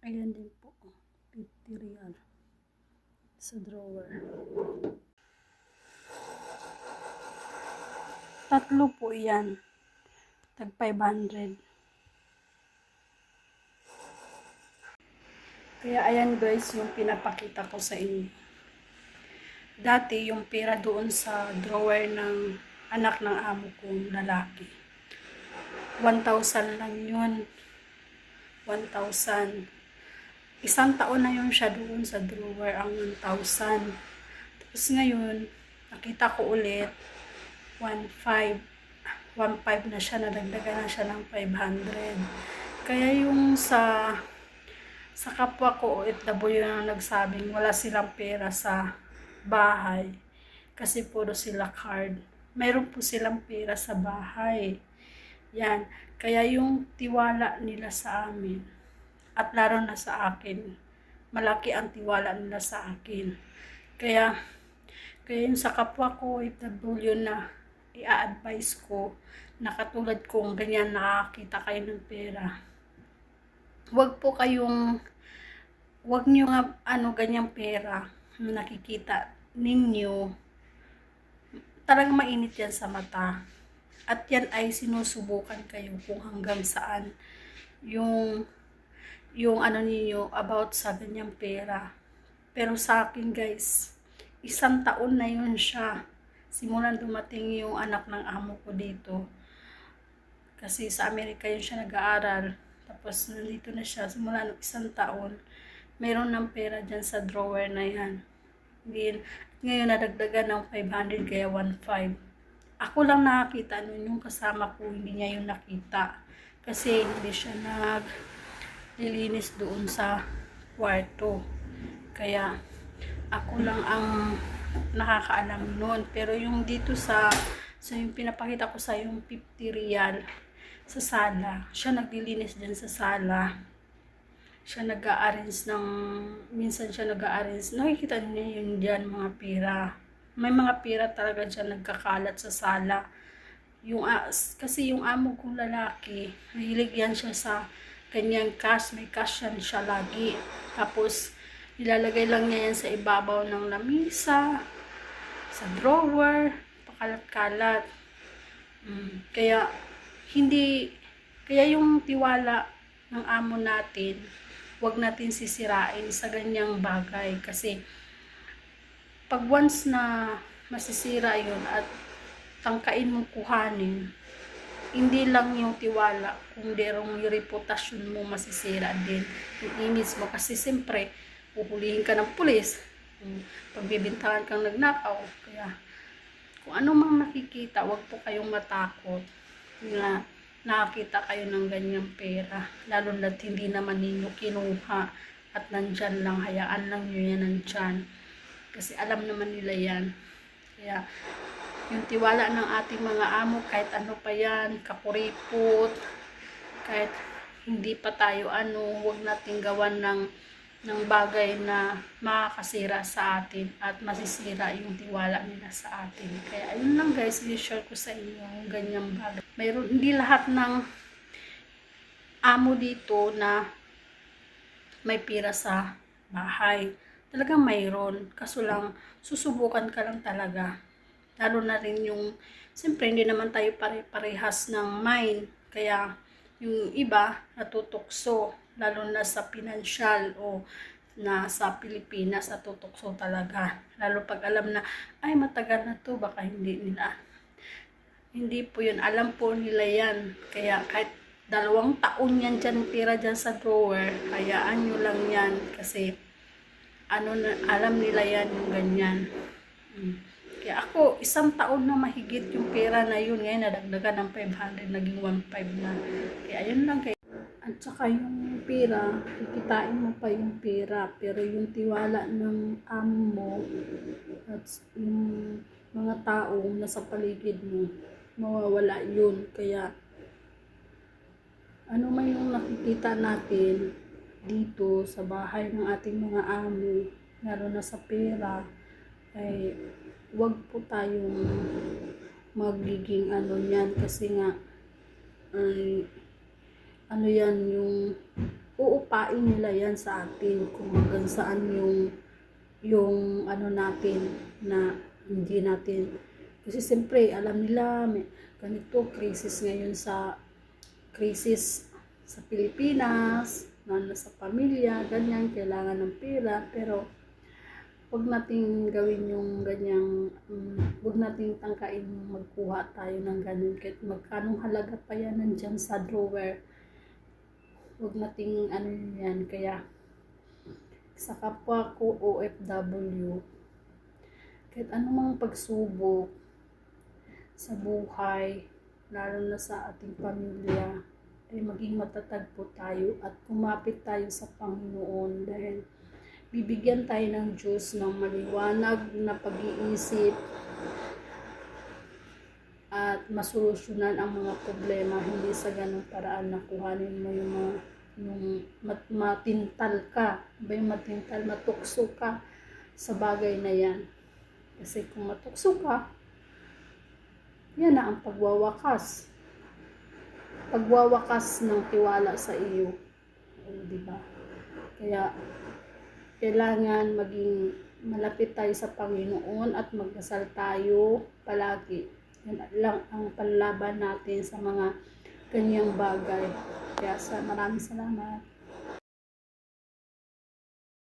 Ayan din po, 50 real sa drawer. Tatlo po yan, tag 500. Kaya ayan guys, yung pinapakita ko sa inyo. Dati yung pera doon sa drawer ng anak ng amo kong lalaki, 1,000 lang yun. 1,000. Isang taon na yun siya doon sa drawer, ang 1,000. Tapos ngayon, nakita ko ulit, 1,500. 1,500 na siya, nadagdagan na siya ng 500. Kaya yung sa kapwa ko OFW na nagsabing wala silang pera sa bahay kasi puro sila card. Mayroon po silang pera sa bahay. Yan. Kaya yung tiwala nila sa amin, at lalo na sa akin, malaki ang tiwala nila sa akin. Kaya yung sa kapwa ko OFW na i-advise ko na katulad kong ganyan nakakita kayo ng pera. Wag nyo nga ganyang pera na nakikita ninyo. Talagang mainit yan sa mata. At yan ay sinusubukan kayo kung hanggang saan yung ninyo about sa ganyang pera. Pero sa akin guys, 1 taon na yun siya. Simulan dumating yung anak ng amo ko dito. Kasi sa Amerika yun siya nag-aaral. Tapos nandito na siya. Simula ng 1 taon, meron ng pera dyan sa drawer na yan. Ngayon nadagdagan ng 500 kaya 1,500. Ako lang nakakita nun, yung kasama ko hindi niya yung nakita. Kasi hindi siya naglilinis doon sa kwarto. Kaya ako lang ang nakakaalam nun. Pero yung dito yung pinapakita ko sa yung 50 real sa sala. Siya naglilinis dyan sa sala. Siya nag-a-arrange minsan siya nag-a-arrange. Nakikita niyo yun dyan, mga pera. May mga pera talaga dyan nagkakalat sa sala. Kasi yung amo kong lalaki, mahilig yan siya sa kanyang cash. May cash yan siya lagi. Tapos, nilalagay lang niya yan sa ibabaw ng lamisa, sa drawer, pakalat-kalat. Kaya yung tiwala ng amo natin, wag natin sisirain sa ganyang bagay. Kasi, pag once na masisira yun at tangkain mong kuhanin, hindi lang yung tiwala, kundi yung reputasyon mo masisira din. Yung image mo, kasi siyempre, puhulihin ka ng pulis, pagbibintangan kang nagnakaw. Kaya, kung ano mang nakikita, wag po kayong matakot na nakakita kayo ng ganyang pera. Lalo na't hindi naman ninyo kinuha at nandyan lang, hayaan lang nyo yan nandyan. Kasi alam naman nila yan. Kaya, yung tiwala ng ating mga amo, kahit ano pa yan, kakuripot, kahit hindi pa tayo huwag nating gawan ng bagay na makakasira sa atin at masisira yung tiwala nila sa atin. Kaya ayun lang guys, i-share ko sa inyo yung ganyang bagay. Hindi lahat ng amo dito na may pira sa bahay. Talagang mayroon. Kaso lang, susubukan ka lang talaga. Lalo na rin siyempre hindi naman tayo pare-parehas ng mind. Kaya, yung iba natutokso, lalo na sa pinansyal o na sa Pilipinas natutokso talaga. Lalo pag alam na, ay matagal na to, baka hindi nila. Hindi po yun. Alam po nila yan. Kaya kahit 2 taon yan dyan, tira dyan sa drawer, hayaan nyo lang yan. Kasi, alam nila yan yung ganyan. Kaya ako, 1 taon na mahigit yung pera na yun. Ngayon, nadagdagan ng 500, naging 1,500 na. Kaya, ayun lang kayo. At saka yung pera, kikitain mo pa yung pera. Pero yung tiwala ng amo mo at yung mga taong nasa paligid mo, mawawala yun. Kaya, ano man yung nakikita natin dito sa bahay ng ating mga amo, lalo na sa pera, ay wag po tayong magiging niyan kasi nga ay yan yung uupain nila yan sa atin kung hanggang saan yung ano natin na hindi natin, kasi siyempre alam nila may ganito krisis sa Pilipinas, lalo na sa pamilya, ganyan, kailangan ng pera, pero huwag nating gawin yung ganyang, huwag nating tangkain magkuha tayo ng ganun, kahit magkanong halaga pa yan nandyan sa drawer, huwag nating ano yan. Kaya sa kapwa ko OFW, kahit anumang pagsubok sa buhay, lalo na sa ating pamilya, ay maging matatag po tayo at kumapit tayo sa Panginoon, dahil bibigyan tayo ng Diyos ng maliwanag na pag-iisip at masolusyonan ang mga problema, hindi sa ganung paraan na kuhanin mo yung matintal ka, matukso ka sa bagay na yan. Kasi kung matukso ka, yan na ang pagwawakas ng tiwala sa iyo. Diba? Kaya kailangan maging malapit tayo sa Panginoon at magdasal tayo palagi. Yan lang ang panlaban natin sa mga ganyang bagay. Kaya maraming salamat.